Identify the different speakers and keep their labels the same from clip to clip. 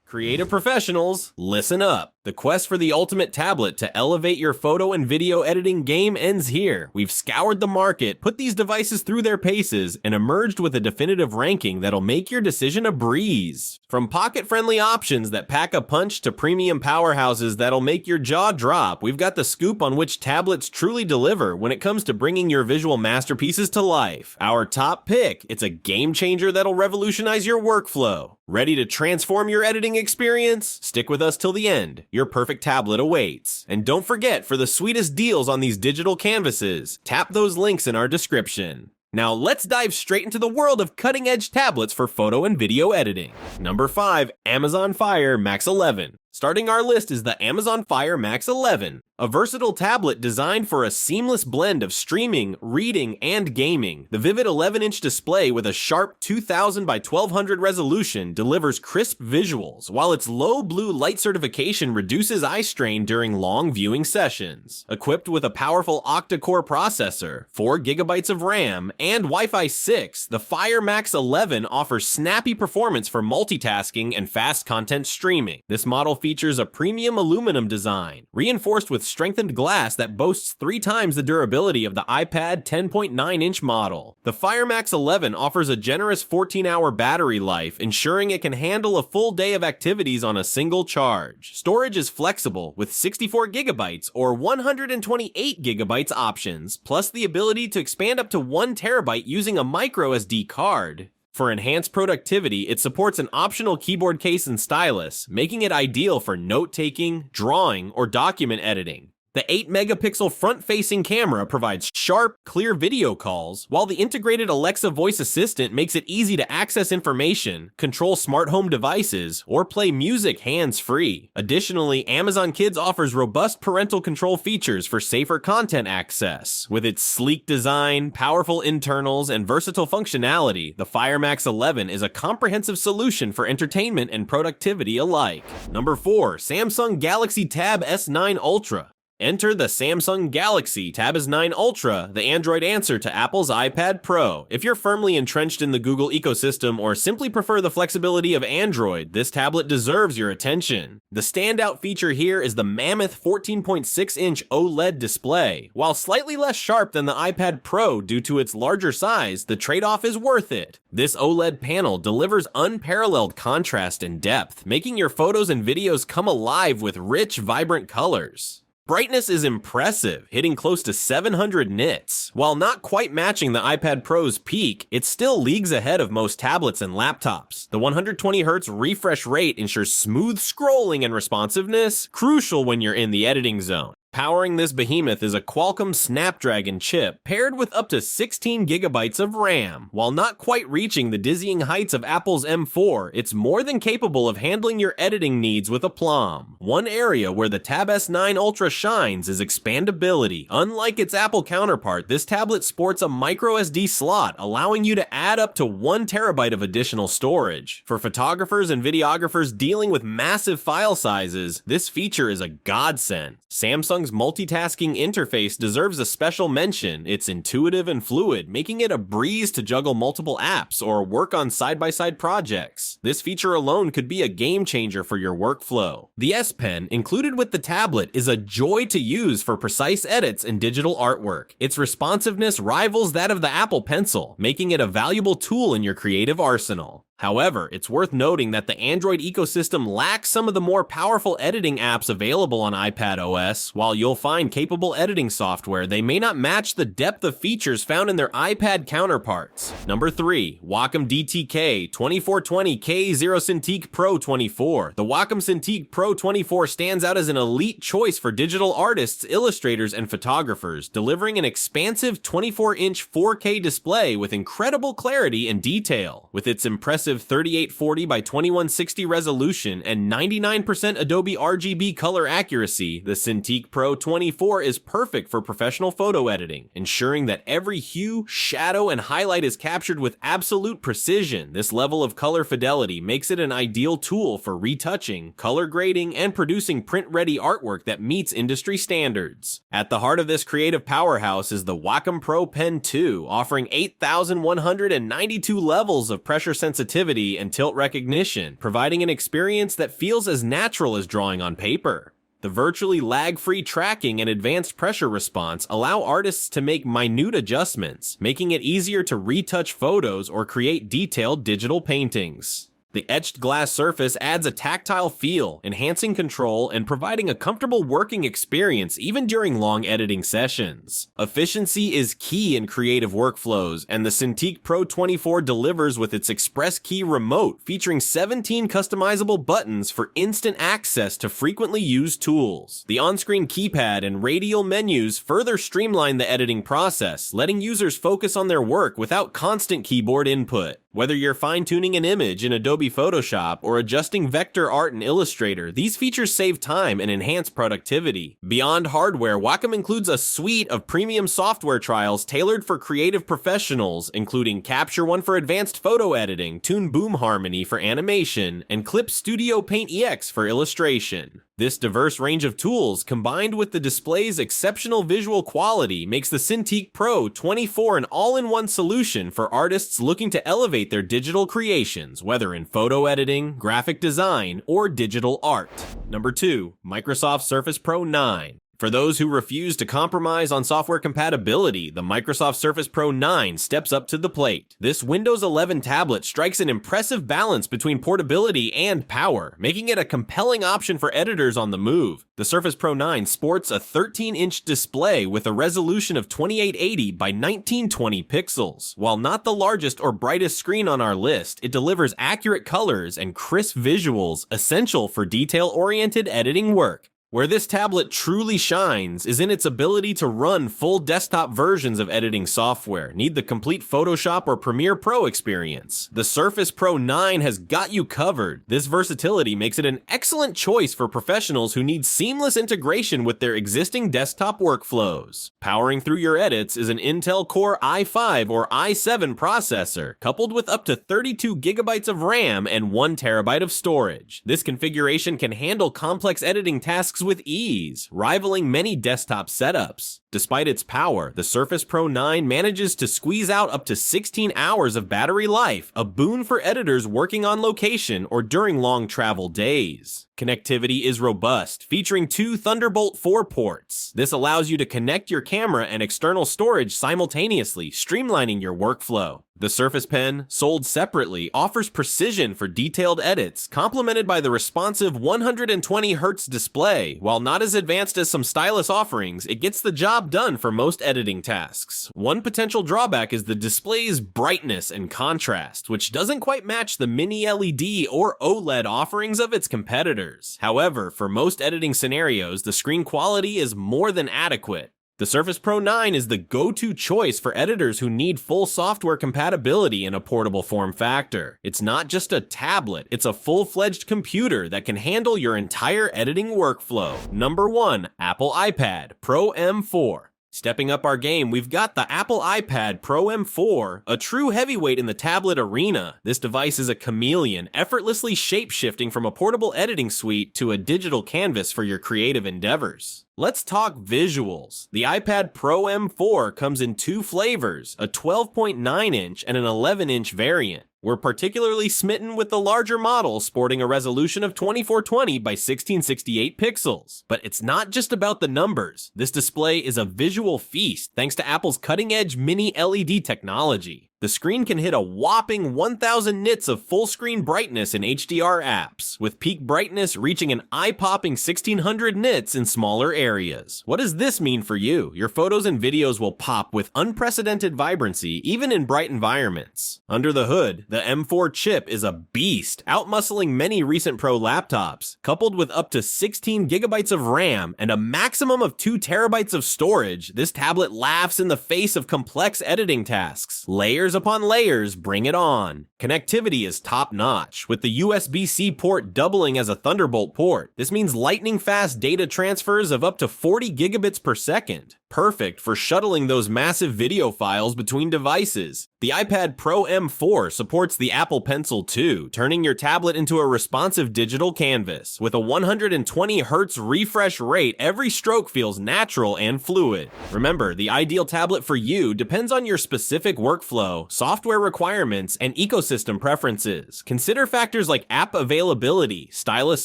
Speaker 1: Creative professionals, listen up. The quest for the ultimate tablet to elevate your photo and video editing game ends here. We've scoured the market, put these devices through their paces, and emerged with a definitive ranking that'll make your decision a breeze. From pocket-friendly options that pack a punch to premium powerhouses that'll make your jaw drop, we've got the scoop on which tablets truly deliver when it comes to bringing your visual masterpieces to life. Our top pick, it's a game changer that'll revolutionize your workflow. Ready to transform your editing experience? Stick with us till the end. Your perfect tablet awaits. And don't forget, for the sweetest deals on these digital canvases, tap those links in our description. Now let's dive straight into the world of cutting-edge tablets for photo and video editing. Number 5, Amazon Fire Max 11. Starting our list is the Amazon Fire Max 11, a versatile tablet designed for a seamless blend of streaming, reading, and gaming. The vivid 11-inch display with a sharp 2000 by 1200 resolution delivers crisp visuals, while its low blue light certification reduces eye strain during long viewing sessions. Equipped with a powerful octa-core processor, 4 GB of RAM, and Wi-Fi 6, the Fire Max 11 offers snappy performance for multitasking and fast content streaming. This model features a premium aluminum design, reinforced with strengthened glass that boasts 3 times the durability of the iPad 10.9-inch model. The Fire Max 11 offers a generous 14-hour battery life, ensuring it can handle a full day of activities on a single charge. Storage is flexible, with 64 GB or 128 GB options, plus the ability to expand up to 1 TB using a micro SD card. For enhanced productivity, it supports an optional keyboard case and stylus, making it ideal for note-taking, drawing, or document editing. The 8-megapixel front-facing camera provides sharp, clear video calls, while the integrated Alexa voice assistant makes it easy to access information, control smart home devices, or play music hands-free. Additionally, Amazon Kids offers robust parental control features for safer content access. With its sleek design, powerful internals, and versatile functionality, the Fire Max 11 is a comprehensive solution for entertainment and productivity alike. Number 4, Samsung Galaxy Tab S9 Ultra. Enter the Samsung Galaxy Tab S9 Ultra, the Android answer to Apple's iPad Pro. If you're firmly entrenched in the Google ecosystem or simply prefer the flexibility of Android, this tablet deserves your attention. The standout feature here is the mammoth 14.6-inch OLED display. While slightly less sharp than the iPad Pro due to its larger size, the trade-off is worth it. This OLED panel delivers unparalleled contrast and depth, making your photos and videos come alive with rich, vibrant colors. Brightness is impressive, hitting close to 700 nits. While not quite matching the iPad Pro's peak, it's still leagues ahead of most tablets and laptops. The 120Hz refresh rate ensures smooth scrolling and responsiveness, crucial when you're in the editing zone. Powering this behemoth is a Qualcomm Snapdragon chip paired with up to 16 GB of RAM. While not quite reaching the dizzying heights of Apple's M4, it's more than capable of handling your editing needs with aplomb. One area where the Tab S9 Ultra shines is expandability. Unlike its Apple counterpart, this tablet sports a microSD slot, allowing you to add up to 1 TB of additional storage. For photographers and videographers dealing with massive file sizes, this feature is a godsend. Samsung's multitasking interface deserves a special mention. It's intuitive and fluid, making it a breeze to juggle multiple apps or work on side-by-side projects. This feature alone could be a game changer for your workflow. The S Pen, included with the tablet, is a joy to use for precise edits and digital artwork. Its responsiveness rivals that of the Apple Pencil, making it a valuable tool in your creative arsenal. However, it's worth noting that the Android ecosystem lacks some of the more powerful editing apps available on iPadOS. While you'll find capable editing software, they may not match the depth of features found in their iPad counterparts. Number 3, Wacom DTK 2420K0 Cintiq Pro 24. The Wacom Cintiq Pro 24 stands out as an elite choice for digital artists, illustrators, and photographers, delivering an expansive 24-inch 4K display with incredible clarity and detail. With its impressive 3840 by 2160 resolution and 99% Adobe RGB color accuracy, the Cintiq Pro 24 is perfect for professional photo editing, ensuring that every hue, shadow, and highlight is captured with absolute precision. This level of color fidelity makes it an ideal tool for retouching, color grading, and producing print-ready artwork that meets industry standards. At the heart of this creative powerhouse is the Wacom Pro Pen 2, offering 8,192 levels of pressure sensitivity sensitivity and tilt recognition, providing an experience that feels as natural as drawing on paper. The virtually lag-free tracking and advanced pressure response allow artists to make minute adjustments, making it easier to retouch photos or create detailed digital paintings. The etched glass surface adds a tactile feel, enhancing control and providing a comfortable working experience even during long editing sessions. Efficiency is key in creative workflows, and the Cintiq Pro 24 delivers with its Express Key remote featuring 17 customizable buttons for instant access to frequently used tools. The on-screen keypad and radial menus further streamline the editing process, letting users focus on their work without constant keyboard input. Whether you're fine-tuning an image in Adobe Photoshop or adjusting vector art in Illustrator, these features save time and enhance productivity. Beyond hardware, Wacom includes a suite of premium software trials tailored for creative professionals, including Capture One for advanced photo editing, Toon Boom Harmony for animation, and Clip Studio Paint EX for illustration. This diverse range of tools, combined with the display's exceptional visual quality, makes the Cintiq Pro 24 an all-in-one solution for artists looking to elevate their digital creations, whether in photo editing, graphic design, or digital art. Number 2. Microsoft Surface Pro 9. For those who refuse to compromise on software compatibility, the Microsoft Surface Pro 9 steps up to the plate. This Windows 11 tablet strikes an impressive balance between portability and power, making it a compelling option for editors on the move. The Surface Pro 9 sports a 13-inch display with a resolution of 2880 by 1920 pixels. While not the largest or brightest screen on our list, it delivers accurate colors and crisp visuals essential for detail-oriented editing work. Where this tablet truly shines is in its ability to run full desktop versions of editing software. Need the complete Photoshop or Premiere Pro experience? The Surface Pro 9 has got you covered. This versatility makes it an excellent choice for professionals who need seamless integration with their existing desktop workflows. Powering through your edits is an Intel Core i5 or i7 processor, coupled with up to 32 gigabytes of RAM and 1 terabyte of storage. This configuration can handle complex editing tasks with ease, rivaling many desktop setups. Despite its power, the Surface Pro 9 manages to squeeze out up to 16 hours of battery life, a boon for editors working on location or during long travel days. Connectivity is robust, featuring 2 Thunderbolt 4 ports. This allows you to connect your camera and external storage simultaneously, streamlining your workflow. The Surface Pen, sold separately, offers precision for detailed edits, complemented by the responsive 120Hz display. While not as advanced as some stylus offerings, it gets the job done for most editing tasks. One potential drawback is the display's brightness and contrast, which doesn't quite match the mini LED or OLED offerings of its competitors. However, for most editing scenarios, the screen quality is more than adequate. The Surface Pro 9 is the go-to choice for editors who need full software compatibility in a portable form factor. It's not just a tablet, it's a full-fledged computer that can handle your entire editing workflow. Number 1. Apple iPad Pro M4. Stepping up our game, we've got the Apple iPad Pro M4, a true heavyweight in the tablet arena. This device is a chameleon, effortlessly shape-shifting from a portable editing suite to a digital canvas for your creative endeavors. Let's talk visuals. The iPad Pro M4 comes in 2 flavors, a 12.9-inch and an 11-inch variant. We're particularly smitten with the larger model sporting a resolution of 2420 by 1668 pixels. But it's not just about the numbers. This display is a visual feast thanks to Apple's cutting-edge mini LED technology. The screen can hit a whopping 1000 nits of full-screen brightness in HDR apps, with peak brightness reaching an eye-popping 1600 nits in smaller areas. What does this mean for you? Your photos and videos will pop with unprecedented vibrancy, even in bright environments. Under the hood, the M4 chip is a beast, outmuscling many recent Pro laptops. Coupled with up to 16 gigabytes of RAM and a maximum of 2 terabytes of storage, this tablet laughs in the face of complex editing tasks. Layers upon layers, bring it on. Connectivity is top-notch, with the USB-C port doubling as a Thunderbolt port. This means lightning-fast data transfers of up to 40 gigabits per second. perfect for shuttling those massive video files between devices. The iPad Pro M4 supports the Apple Pencil 2, turning your tablet into a responsive digital canvas. With a 120Hz refresh rate, every stroke feels natural and fluid. Remember, the ideal tablet for you depends on your specific workflow, software requirements, and ecosystem preferences. Consider factors like app availability, stylus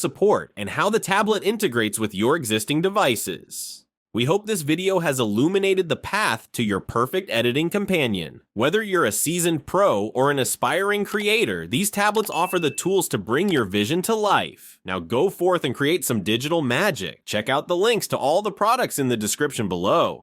Speaker 1: support, and how the tablet integrates with your existing devices. We hope this video has illuminated the path to your perfect editing companion. Whether you're a seasoned pro or an aspiring creator, these tablets offer the tools to bring your vision to life. Now go forth and create some digital magic. Check out the links to all the products in the description below.